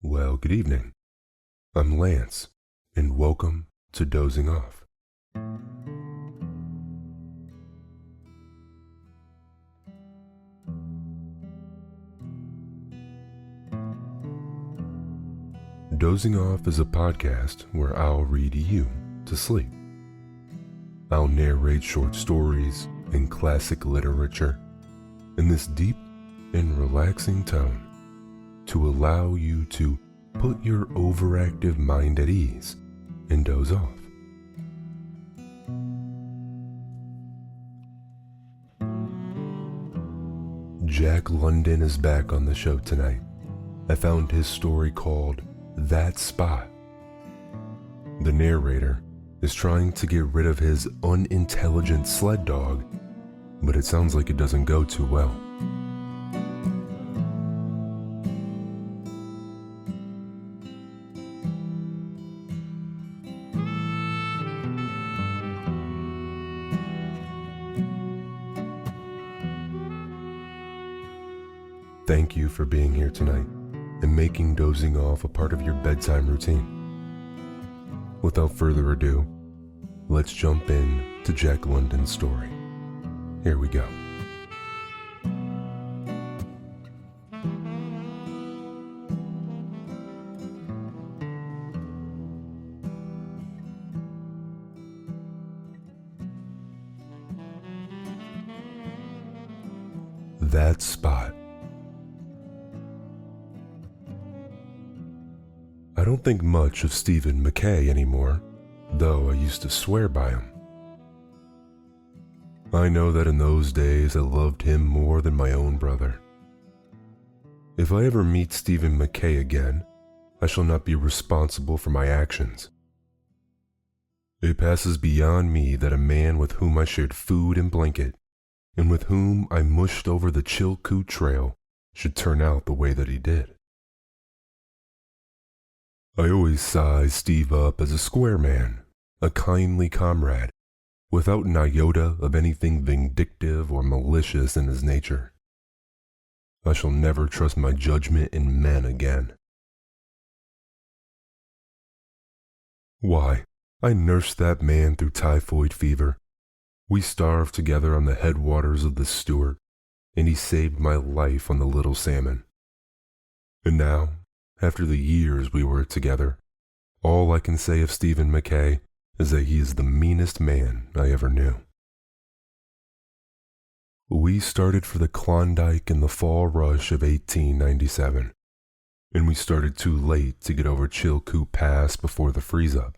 Well, good evening. I'm Lance, and welcome to Dozing Off. Dozing Off is a podcast where I'll read you to sleep. I'll narrate short stories and classic literature in this deep and relaxing tone to allow you to put your overactive mind at ease and doze off. Jack London is back on the show tonight. I found his story called That Spot. The narrator is trying to get rid of his unintelligent sled dog, but it sounds like it doesn't go too well. Thank you for being here tonight and making dozing off a part of your bedtime routine. Without further ado, let's jump in to Jack London's story. Here we go. That Spot. I don't think much of Stephen McKay anymore, though I used to swear by him. I know that in those days I loved him more than my own brother. If I ever meet Stephen McKay again, I shall not be responsible for my actions. It passes beyond me that a man with whom I shared food and blanket, and with whom I mushed over the Chilkoot Trail, should turn out the way that he did. I always sized Steve up as a square man, a kindly comrade, without an iota of anything vindictive or malicious in his nature. I shall never trust my judgment in men again. Why, I nursed that man through typhoid fever. We starved together on the headwaters of the Stewart, and he saved my life on the Little Salmon. And now, after the years we were together, all I can say of Stephen McKay is that he is the meanest man I ever knew. We started for the Klondike in the fall rush of 1897, and we started too late to get over Chilkoot Pass before the freeze-up.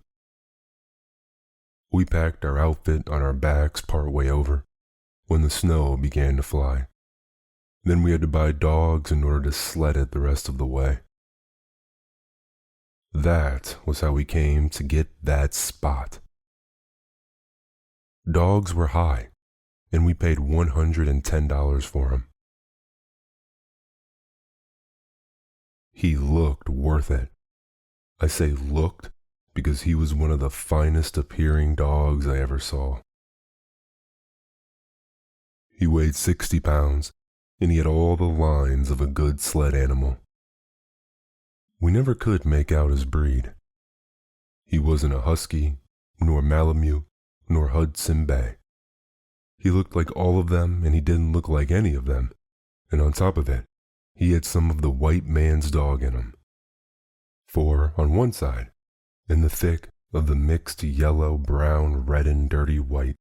We packed our outfit on our backs part way over, when the snow began to fly. Then we had to buy dogs in order to sled it the rest of the way. That was how we came to get that spot. Dogs were high, and we paid $110 for him. He looked worth it. I say looked because he was one of the finest appearing dogs I ever saw. He weighed 60 pounds, and he had all the lines of a good sled animal. We never could make out his breed. He wasn't a husky, nor Malamute, nor Hudson Bay. He looked like all of them, and he didn't look like any of them, and on top of it, he had some of the white man's dog in him. For on one side, in the thick of the mixed yellow, brown, red, and dirty white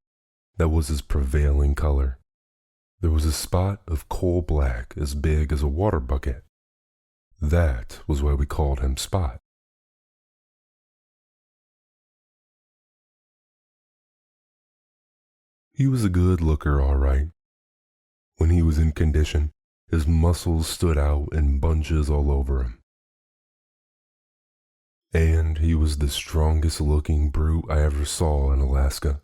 that was his prevailing color, there was a spot of coal black as big as a water bucket. That was why we called him Spot. He was a good looker, all right. When he was in condition, his muscles stood out in bunches all over him. And he was the strongest looking brute I ever saw in Alaska,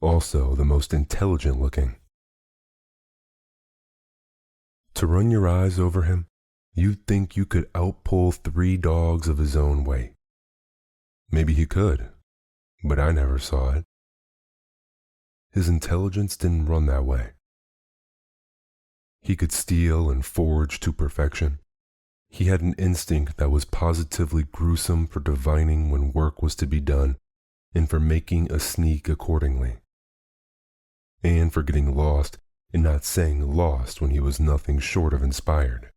also the most intelligent looking. To run your eyes over him, you'd think you could outpull 3 dogs of his own weight. Maybe he could, but I never saw it. His intelligence didn't run that way. He could steal and forage to perfection, He had an instinct that was positively gruesome for divining when work was to be done and for making a sneak accordingly, and for getting lost and not saying lost when he was nothing short of inspired.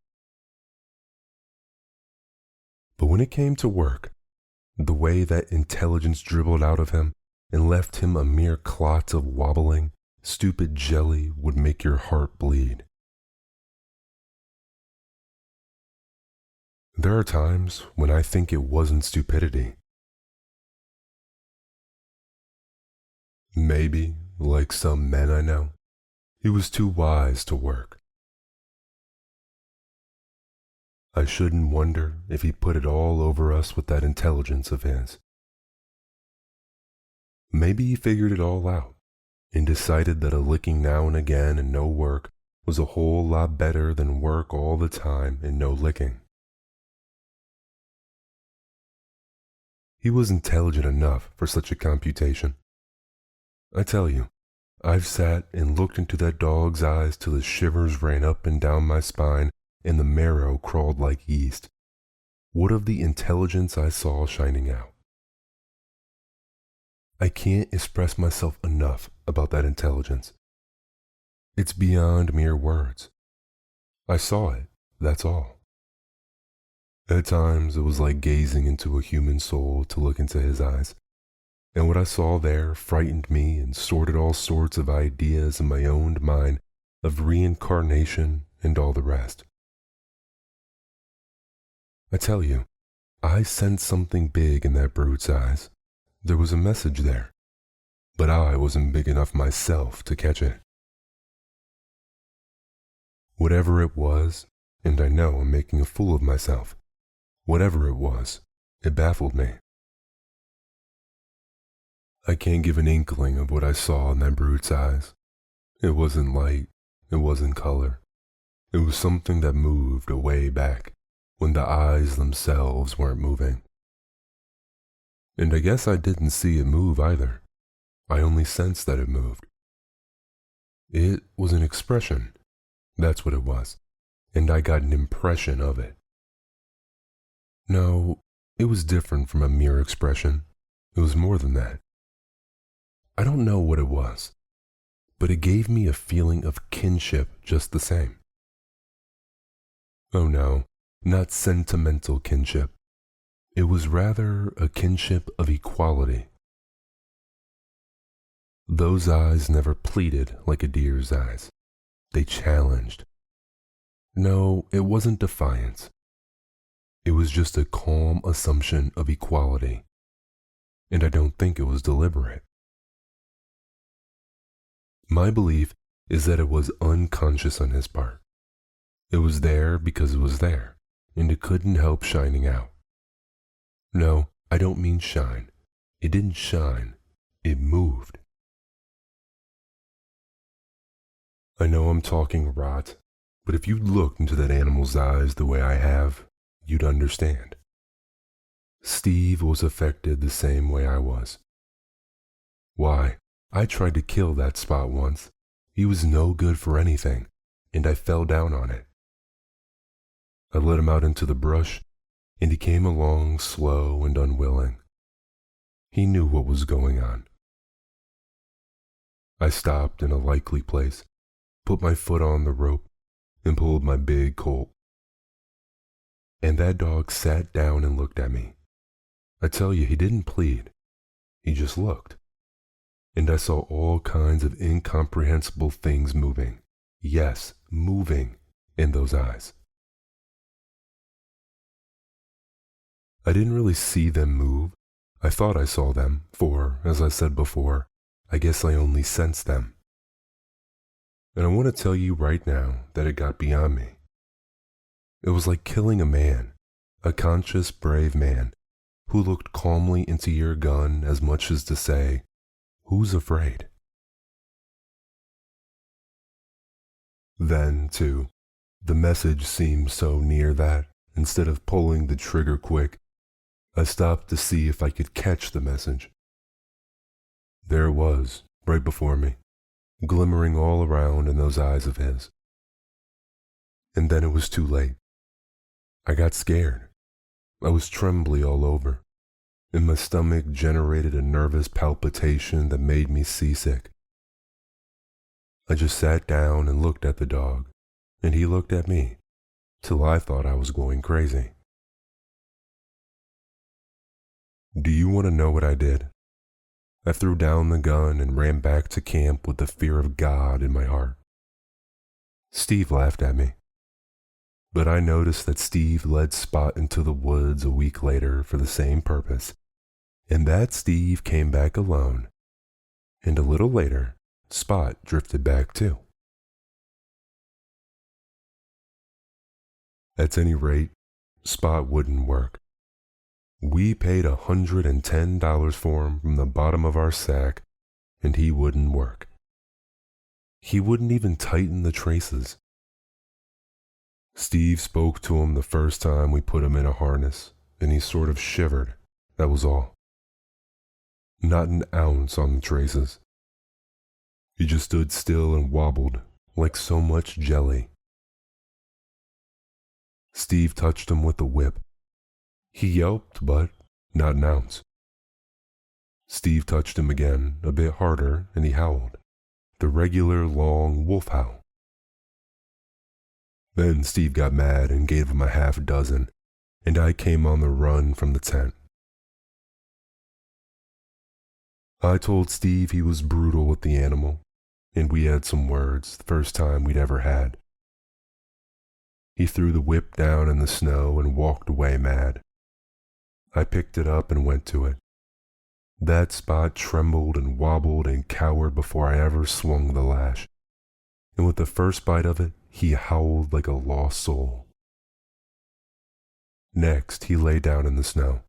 But when it came to work, the way that intelligence dribbled out of him and left him a mere clot of wobbling, stupid jelly would make your heart bleed. There are times when I think it wasn't stupidity. Maybe, like some men I know, he was too wise to work. I shouldn't wonder if he put it all over us with that intelligence of his. Maybe he figured it all out and decided that a licking now and again and no work was a whole lot better than work all the time and no licking. He was intelligent enough for such a computation. I tell you, I've sat and looked into that dog's eyes till the shivers ran up and down my spine and the marrow crawled like yeast. What of the intelligence I saw shining out? I can't express myself enough about that intelligence. It's beyond mere words. I saw it, that's all. At times it was like gazing into a human soul to look into his eyes, and what I saw there frightened me and sorted all sorts of ideas in my own mind of reincarnation and all the rest. I tell you, I sensed something big in that brute's eyes. There was a message there, but I wasn't big enough myself to catch it. Whatever it was, and I know I'm making a fool of myself, whatever it was, it baffled me. I can't give an inkling of what I saw in that brute's eyes. It wasn't light, it wasn't color. It was something that moved away back when the eyes themselves weren't moving. And I guess I didn't see it move either. I only sensed that it moved. It was an expression, that's what it was, and I got an impression of it. No, it was different from a mere expression. It was more than that. I don't know what it was, but it gave me a feeling of kinship just the same. Oh no, not sentimental kinship. It was rather a kinship of equality. Those eyes never pleaded like a deer's eyes. They challenged. No, it wasn't defiance. It was just a calm assumption of equality, and I don't think it was deliberate. My belief is that it was unconscious on his part. It was there because it was there, and it couldn't help shining out. No, I don't mean shine. It didn't shine. It moved. I know I'm talking rot, but if you'd looked into that animal's eyes the way I have, you'd understand. Steve was affected the same way I was. Why, I tried to kill that spot once. He was no good for anything, and I fell down on it. I let him out into the brush, and he came along slow and unwilling. He knew what was going on. I stopped in a likely place, put my foot on the rope, and pulled my big Colt. And that dog sat down and looked at me. I tell you, he didn't plead. He just looked. And I saw all kinds of incomprehensible things moving. Yes, moving in those eyes. I didn't really see them move. I thought I saw them, for, as I said before, I guess I only sensed them. And I want to tell you right now that it got beyond me. It was like killing a man, a conscious, brave man, who looked calmly into your gun as much as to say, "Who's afraid?" Then, too, the message seemed so near that, instead of pulling the trigger quick, I stopped to see if I could catch the message. There it was, right before me, glimmering all around in those eyes of his. And then it was too late. I got scared. I was trembly all over, and my stomach generated a nervous palpitation that made me seasick. I just sat down and looked at the dog, and he looked at me, till I thought I was going crazy. Do you want to know what I did? I threw down the gun and ran back to camp with the fear of God in my heart. Steve laughed at me, but I noticed that Steve led Spot into the woods a week later for the same purpose, and that Steve came back alone, and a little later, Spot drifted back too. At any rate, Spot wouldn't work. We paid $110 for him from the bottom of our sack, and he wouldn't work. He wouldn't even tighten the traces. Steve spoke to him the first time we put him in a harness, and he sort of shivered, that was all. Not an ounce on the traces. He just stood still and wobbled, like so much jelly. Steve touched him with the whip. He yelped, but not an ounce. Steve touched him again, a bit harder, and he howled, the regular long wolf howl. Then Steve got mad and gave him a half dozen, and I came on the run from the tent. I told Steve he was brutal with the animal, and we had some words the first time we'd ever had. He threw the whip down in the snow and walked away mad. I picked it up and went to it. That Spot trembled and wobbled and cowered before I ever swung the lash, and with the first bite of it, he howled like a lost soul. Next, he lay down in the snow.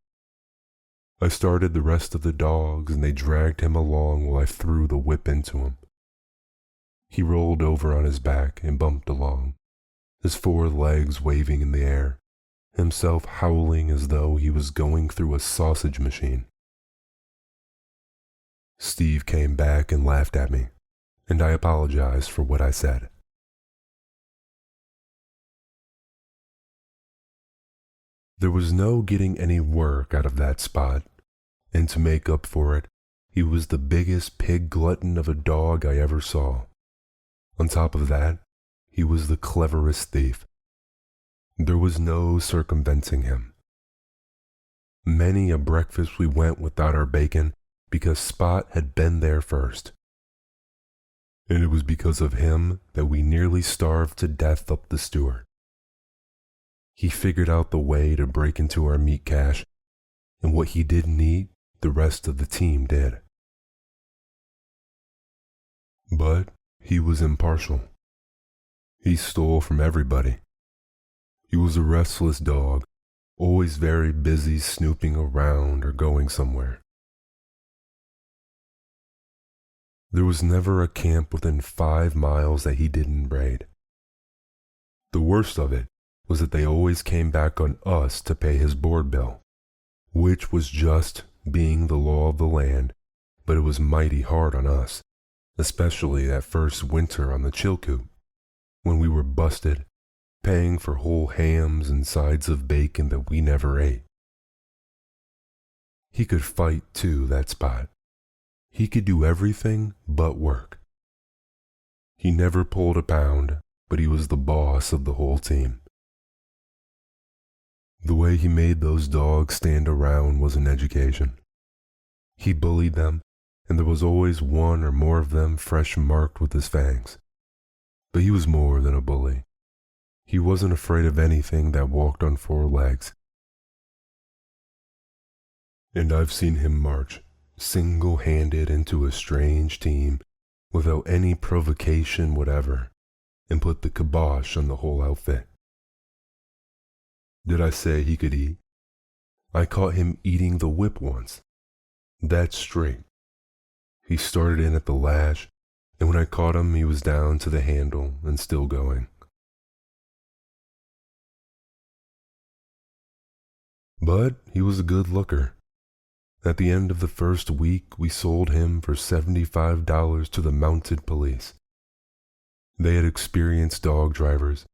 I started the rest of the dogs, and they dragged him along while I threw the whip into him. He rolled over on his back and bumped along, his four legs waving in the air, himself howling as though he was going through a sausage machine. Steve came back and laughed at me, and I apologized for what I said. There was no getting any work out of that Spot, and to make up for it, he was the biggest pig glutton of a dog I ever saw. On top of that, he was the cleverest thief. There was no circumventing him. Many a breakfast we went without our bacon because Spot had been there first. And it was because of him that we nearly starved to death up the Stewart. He figured out the way to break into our meat cache, and what he didn't eat, the rest of the team did. But he was impartial. He stole from everybody. He was a restless dog, always very busy snooping around or going somewhere. There was never a camp within 5 miles that he didn't raid. The worst of it was that they always came back on us to pay his board bill, which was just being the law of the land, but it was mighty hard on us, especially that first winter on the Chilkoot, when we were busted, paying for whole hams and sides of bacon that we never ate. He could fight too, that Spot. He could do everything but work. He never pulled a pound, but he was the boss of the whole team. The way he made those dogs stand around was an education. He bullied them, and there was always one or more of them fresh marked with his fangs. But he was more than a bully. He wasn't afraid of anything that walked on 4 legs. And I've seen him march, single-handed into a strange team, without any provocation whatever, and put the kibosh on the whole outfit. Did I say he could eat? I caught him eating the whip once. That's straight. He started in at the lash, and when I caught him, he was down to the handle and still going. But he was a good looker. At the end of the first week, we sold him for $75 to the mounted police. They had experienced dog drivers,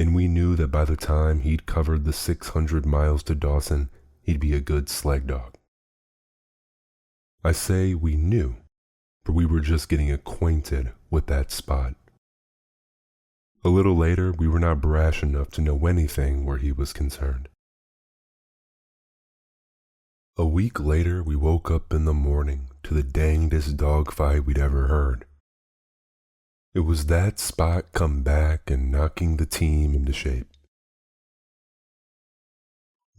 and we knew that by the time he'd covered the 600 miles to Dawson, he'd be a good sled dog. I say we knew, for we were just getting acquainted with that spot. A little later, we were not brash enough to know anything where he was concerned. A week later, we woke up in the morning to the dangdest dogfight we'd ever heard. It was that spot come back and knocking the team into shape.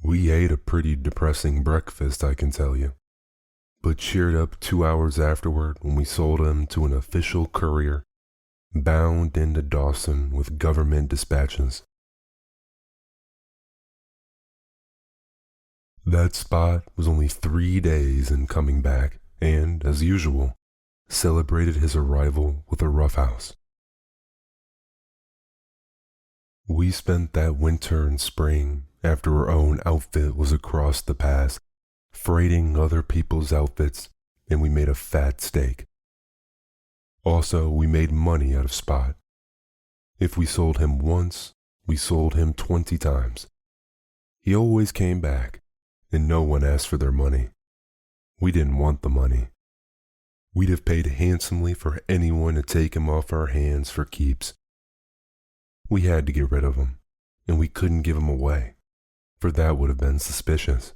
We ate a pretty depressing breakfast, I can tell you, but cheered up 2 hours afterward when we sold him to an official courier bound into Dawson with government dispatches. That spot was only 3 days in coming back and, as usual, celebrated his arrival with a roughhouse. We spent that winter and spring after our own outfit was across the pass, freighting other people's outfits, and we made a fat steak. Also, we made money out of Spot. If we sold him once, we sold him 20 times. He always came back, and no one asked for their money. We didn't want the money. We'd have paid handsomely for anyone to take him off our hands for keeps. We had to get rid of him, and we couldn't give him away, for that would have been suspicious.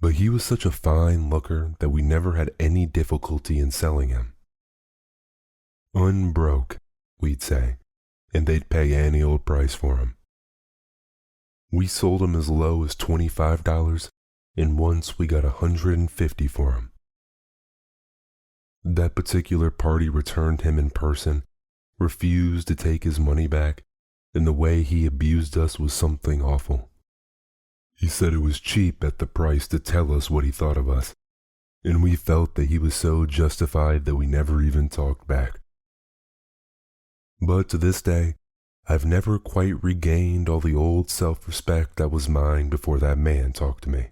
But he was such a fine looker that we never had any difficulty in selling him. Unbroke, we'd say, and they'd pay any old price for him. We sold him as low as $25, and once we got $150 for him. That particular party returned him in person, refused to take his money back, and the way he abused us was something awful. He said it was cheap at the price to tell us what he thought of us, and we felt that he was so justified that we never even talked back. But to this day, I've never quite regained all the old self-respect that was mine before that man talked to me.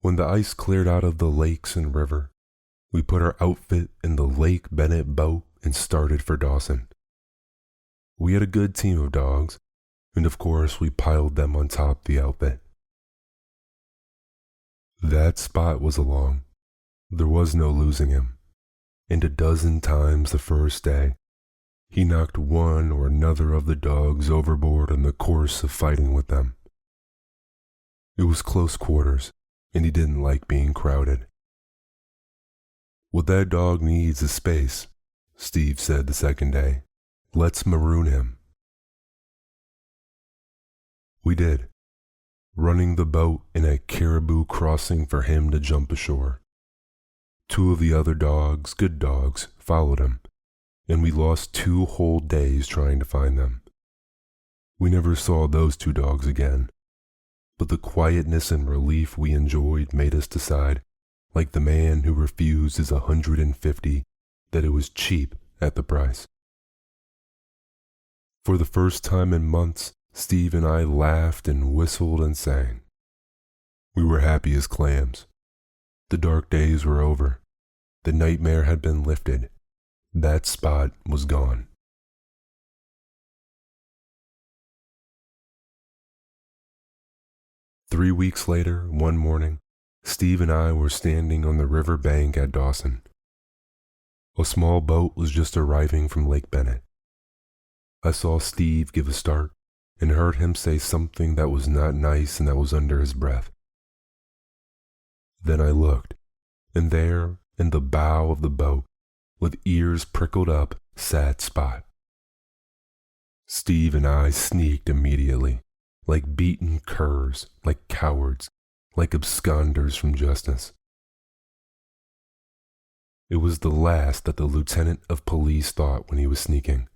When the ice cleared out of the lakes and river, we put our outfit in the Lake Bennett boat and started for Dawson. We had a good team of dogs, and of course we piled them on top the outfit. That Spot was along. There was no losing him, and a dozen times the first day, he knocked one or another of the dogs overboard in the course of fighting with them. It was close quarters, and he didn't like being crowded. "What that dog needs is space," Steve said the second day. "Let's maroon him." We did, running the boat in a caribou crossing for him to jump ashore. 2 of the other dogs, good dogs, followed him, and we lost 2 whole days trying to find them. We never saw those 2 dogs again, but the quietness and relief we enjoyed made us decide, like the man who refused his $150, that it was cheap at the price. For the first time in months, Steve and I laughed and whistled and sang. We were happy as clams. The dark days were over. The nightmare had been lifted. That Spot was gone. Three weeks later, one morning, Steve and I were standing on the river bank at Dawson. A small boat was just arriving from Lake Bennett. I saw Steve give a start and heard him say something that was not nice and that was under his breath. Then I looked, and there, in the bow of the boat, with ears prickled up, sat Spot. Steve and I sneaked immediately, like beaten curs, like cowards, like absconders from justice. It was the last that the lieutenant of police thought when he was sneaking.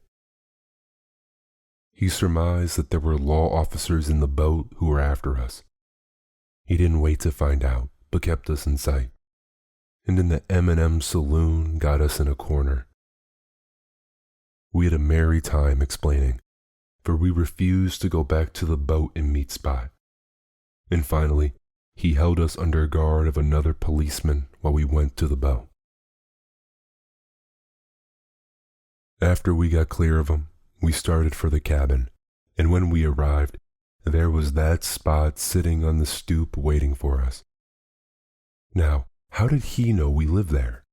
He surmised that there were law officers in the boat who were after us. He didn't wait to find out, but kept us in sight, and in the M&M saloon got us in a corner. We had a merry time explaining, for we refused to go back to the boat and meet Spot. And finally, he held us under guard of another policeman while we went to the boat. After we got clear of him, we started for the cabin, and when we arrived, there was that Spot sitting on the stoop waiting for us. Now, how did he know we lived there?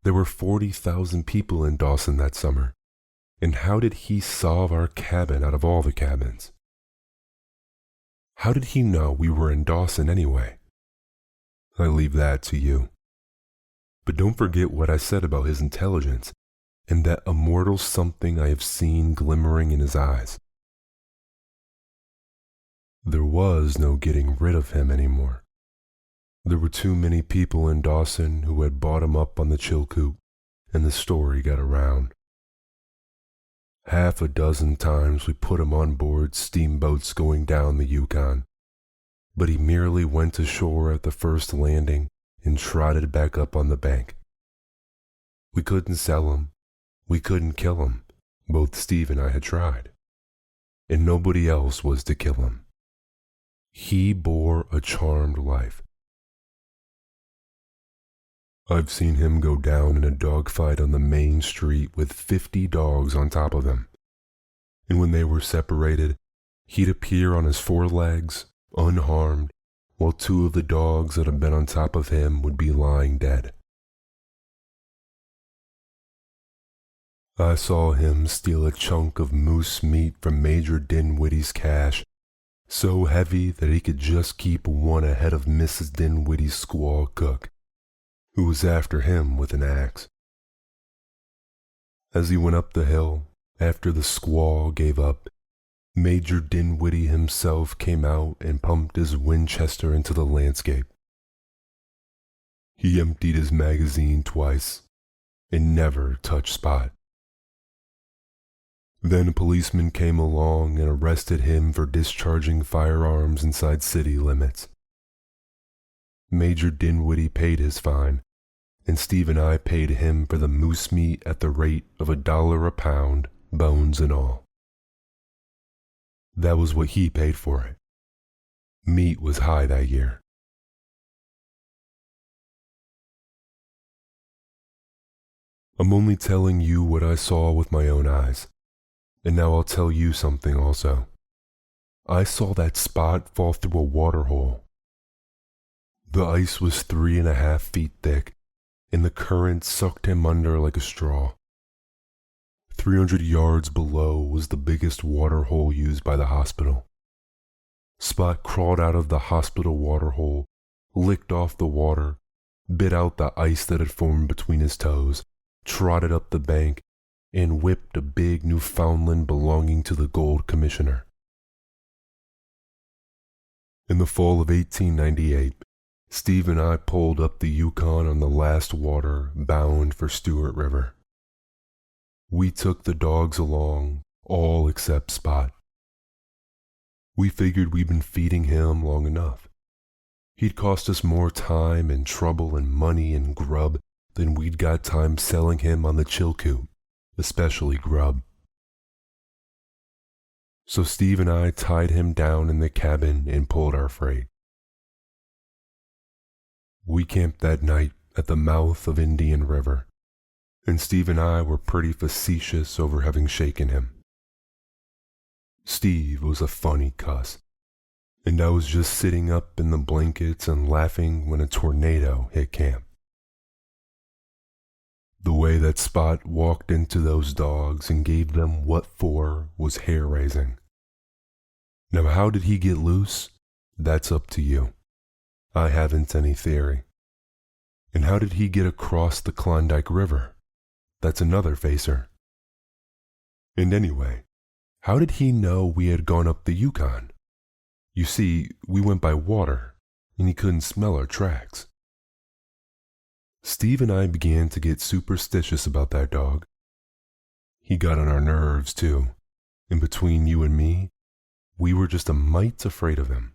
There were 40,000 people in Dawson that summer, and how did he solve our cabin out of all the cabins? How did he know we were in Dawson anyway? I leave that to you. But don't forget what I said about his intelligence and that immortal something I have seen glimmering in his eyes. There was no getting rid of him anymore. There were too many people in Dawson who had bought him up on the Chilkoot, and the story got around. Half a dozen times we put him on board steamboats going down the Yukon, but he merely went ashore at the first landing and trotted back up on the bank. We couldn't sell him, we couldn't kill him, both Steve and I had tried, and nobody else was to kill him. He bore a charmed life. I've seen him go down in a dogfight on the main street with 50 dogs on top of him. And when they were separated, he'd appear on his forelegs, unharmed, while 2 of the dogs that had been on top of him would be lying dead. I saw him steal a chunk of moose meat from Major Dinwiddie's cache, so heavy that he could just keep one ahead of Mrs. Dinwiddie's squaw cook, who was after him with an axe. As he went up the hill, after the squaw gave up, Major Dinwiddie himself came out and pumped his Winchester into the landscape. He emptied his magazine twice and never touched Spot. Then a policeman came along and arrested him for discharging firearms inside city limits. Major Dinwiddie paid his fine, and Steve and I paid him for the moose meat at the rate of $1 a pound, bones and all. That was what he paid for it. Meat was high that year. I'm only telling you what I saw with my own eyes, and now I'll tell you something also. I saw that Spot fall through a water hole. The ice was 3.5 feet thick, and the current sucked him under like a straw. 300 yards below was the biggest water hole used by the hospital. Spot crawled out of the hospital water hole, licked off the water, bit out the ice that had formed between his toes, trotted up the bank, and whipped a big Newfoundland belonging to the Gold Commissioner. In the fall of 1898, Steve and I pulled up the Yukon on the last water bound for Stewart River. We took the dogs along, all except Spot. We figured we'd been feeding him long enough. He'd cost us more time and trouble and money and grub than we'd got time selling him on the Chilkoot, especially grub. So Steve and I tied him down in the cabin and pulled our freight. We camped that night at the mouth of Indian River, and Steve and I were pretty facetious over having shaken him. Steve was a funny cuss, and I was just sitting up in the blankets and laughing when a tornado hit camp. The way that Spot walked into those dogs and gave them what for was hair-raising. Now how did he get loose? That's up to you. I haven't any theory. And how did he get across the Klondike River? That's another facer. And anyway, how did he know we had gone up the Yukon? You see, we went by water, and he couldn't smell our tracks. Steve and I began to get superstitious about that dog. He got on our nerves, too, and between you and me, we were just a mite afraid of him.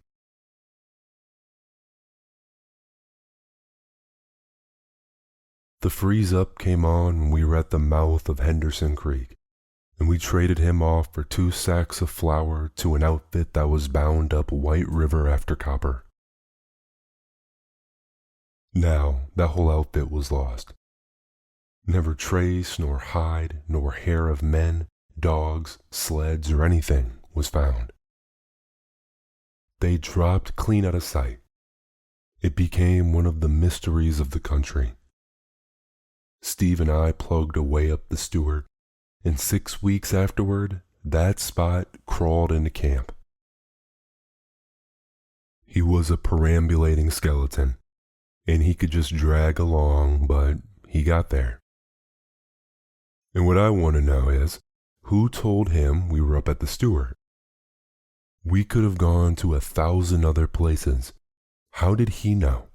The freeze-up came on when we were at the mouth of Henderson Creek, and we traded him off for 2 sacks of flour to an outfit that was bound up White River after copper. Now, that whole outfit was lost. Never trace, nor hide, nor hair of men, dogs, sleds, or anything was found. They dropped clean out of sight. It became one of the mysteries of the country. Steve and I plugged away up the Stewart, and 6 weeks afterward, that spot crawled into camp. He was a perambulating skeleton, and he could just drag along, but he got there. And what I want to know is, who told him we were up at the Stewart? We could have gone to 1,000 other places. How did he know?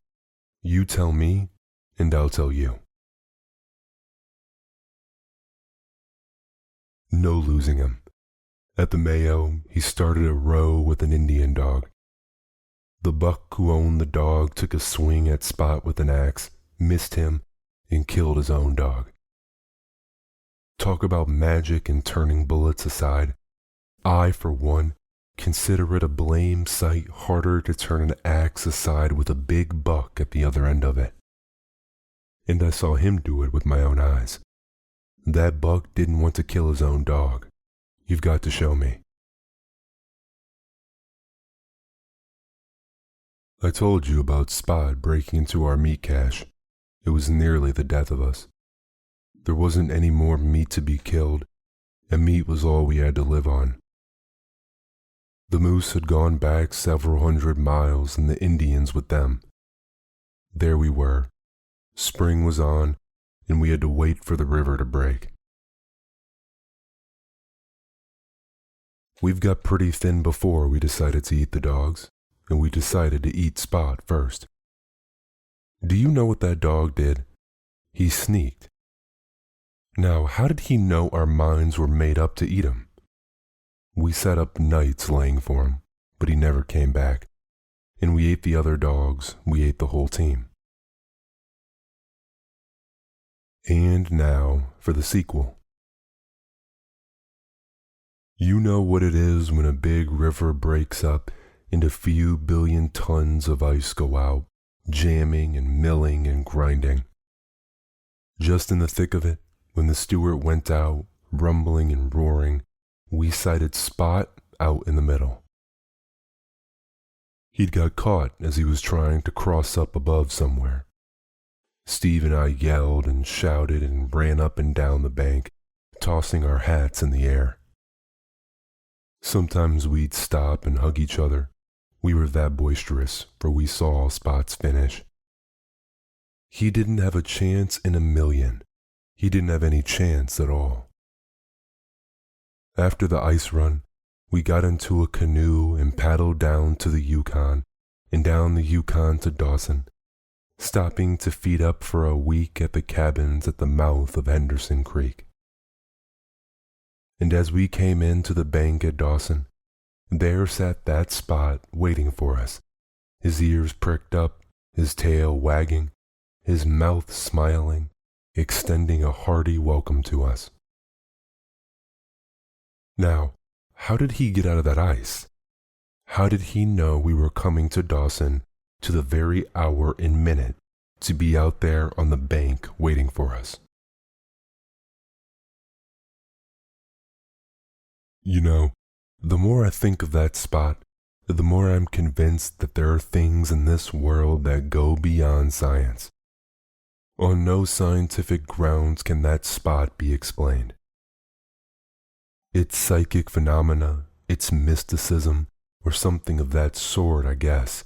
You tell me, and I'll tell you. No losing him. At the Mayo, he started a row with an Indian dog. The buck who owned the dog took a swing at Spot with an axe, missed him, and killed his own dog. Talk about magic and turning bullets aside. I, for one, consider it a blame sight harder to turn an axe aside with a big buck at the other end of it. And I saw him do it with my own eyes. That buck didn't want to kill his own dog. You've got to show me. I told you about Spot breaking into our meat cache. It was nearly the death of us. There wasn't any more meat to be killed, and meat was all we had to live on. The moose had gone back several hundred miles and the Indians with them. There we were. Spring was on, and we had to wait for the river to break. We've got pretty thin before we decided to eat the dogs, and we decided to eat Spot first. Do you know what that dog did? He sneaked. Now, how did he know our minds were made up to eat him? We sat up nights laying for him, but he never came back, and we ate the other dogs, we ate the whole team. And now for the sequel. You know what it is when a big river breaks up and a few billion tons of ice go out, jamming and milling and grinding. Just in the thick of it, when the Stewart went out, rumbling and roaring, we sighted Spot out in the middle. He'd got caught as he was trying to cross up above somewhere. Steve and I yelled and shouted and ran up and down the bank, tossing our hats in the air. Sometimes we'd stop and hug each other. We were that boisterous, for we saw Spot's finish. He didn't have a chance in a million. He didn't have any chance at all. After the ice run, we got into a canoe and paddled down to the Yukon and down the Yukon to Dawson, stopping to feed up for a week at the cabins at the mouth of Henderson Creek. And as we came into the bank at Dawson, there sat that Spot waiting for us, his ears pricked up, his tail wagging, his mouth smiling, extending a hearty welcome to us. Now, how did he get out of that ice? How did he know we were coming to Dawson to the very hour and minute to be out there on the bank waiting for us? You know, the more I think of that Spot, the more I'm convinced that there are things in this world that go beyond science. On no scientific grounds can that Spot be explained. It's psychic phenomena, it's mysticism, or something of that sort, I guess,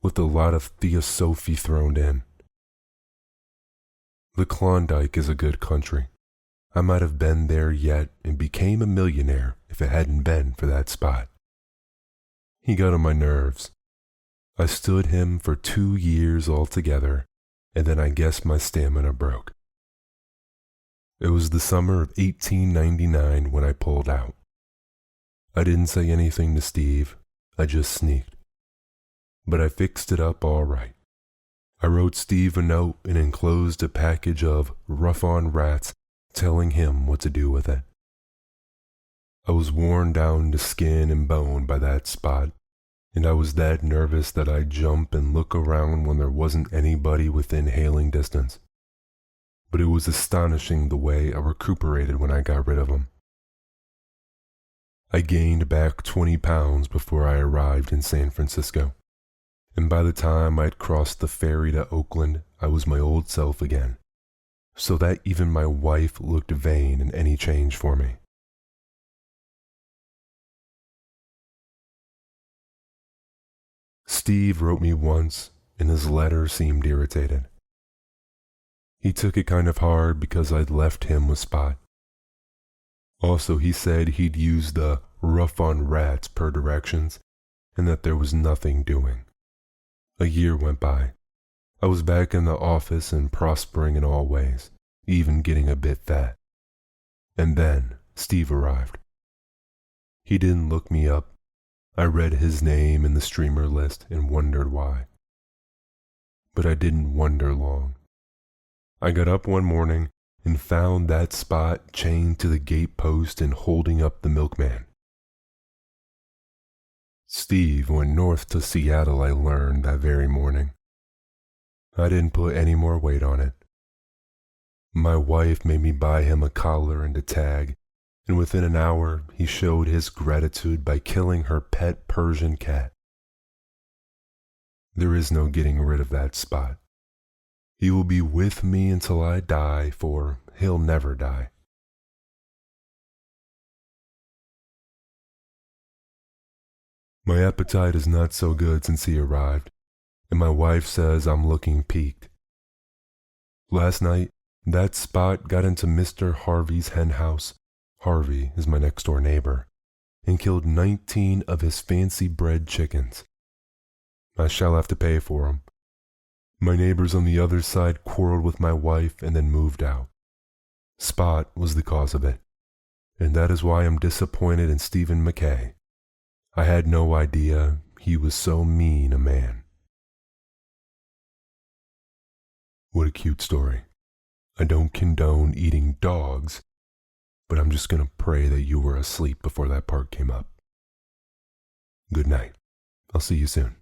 with a lot of theosophy thrown in. The Klondike is a good country. I might have been there yet and became a millionaire if it hadn't been for that Spot. He got on my nerves. I stood him for 2 years altogether, and then I guess my stamina broke. It was the summer of 1899 when I pulled out. I didn't say anything to Steve, I just sneaked. But I fixed it up all right. I wrote Steve a note and enclosed a package of rough-on rats, telling him what to do with it. I was worn down to skin and bone by that Spot, and I was that nervous that I'd jump and look around when there wasn't anybody within hailing distance. but it was astonishing the way I recuperated when I got rid of him. I gained back 20 pounds before I arrived in San Francisco, and by the time I'd crossed the ferry to Oakland, I was my old self again, so that even my wife looked vain in any change for me. Steve wrote me once, and his letter seemed irritated. He took it kind of hard because I'd left him with Spot. Also, he said he'd used the rough on rats per directions, and that there was nothing doing. A year went by. I was back in the office and prospering in all ways, even getting a bit fat. And then Steve arrived. He didn't look me up. I read his name in the streamer list and wondered why. But I didn't wonder long. I got up one morning and found that Spot chained to the gate post and holding up the milkman. Steve went north to Seattle, I learned that very morning. I didn't put any more weight on it. My wife made me buy him a collar and a tag, and within an hour he showed his gratitude by killing her pet Persian cat. There is no getting rid of that Spot. He will be with me until I die, for he'll never die. My appetite is not so good since he arrived, and my wife says I'm looking peaked. Last night, that Spot got into Mr. Harvey's hen house. Harvey is my next door neighbor, and killed 19 of his fancy bred chickens. I shall have to pay for them. My neighbors on the other side quarreled with my wife and then moved out. Spot was the cause of it, and that is why I'm disappointed in Stephen McKay. I had no idea he was so mean a man. What a cute story. I don't condone eating dogs, but I'm just gonna pray that you were asleep before that part came up. Good night. I'll see you soon.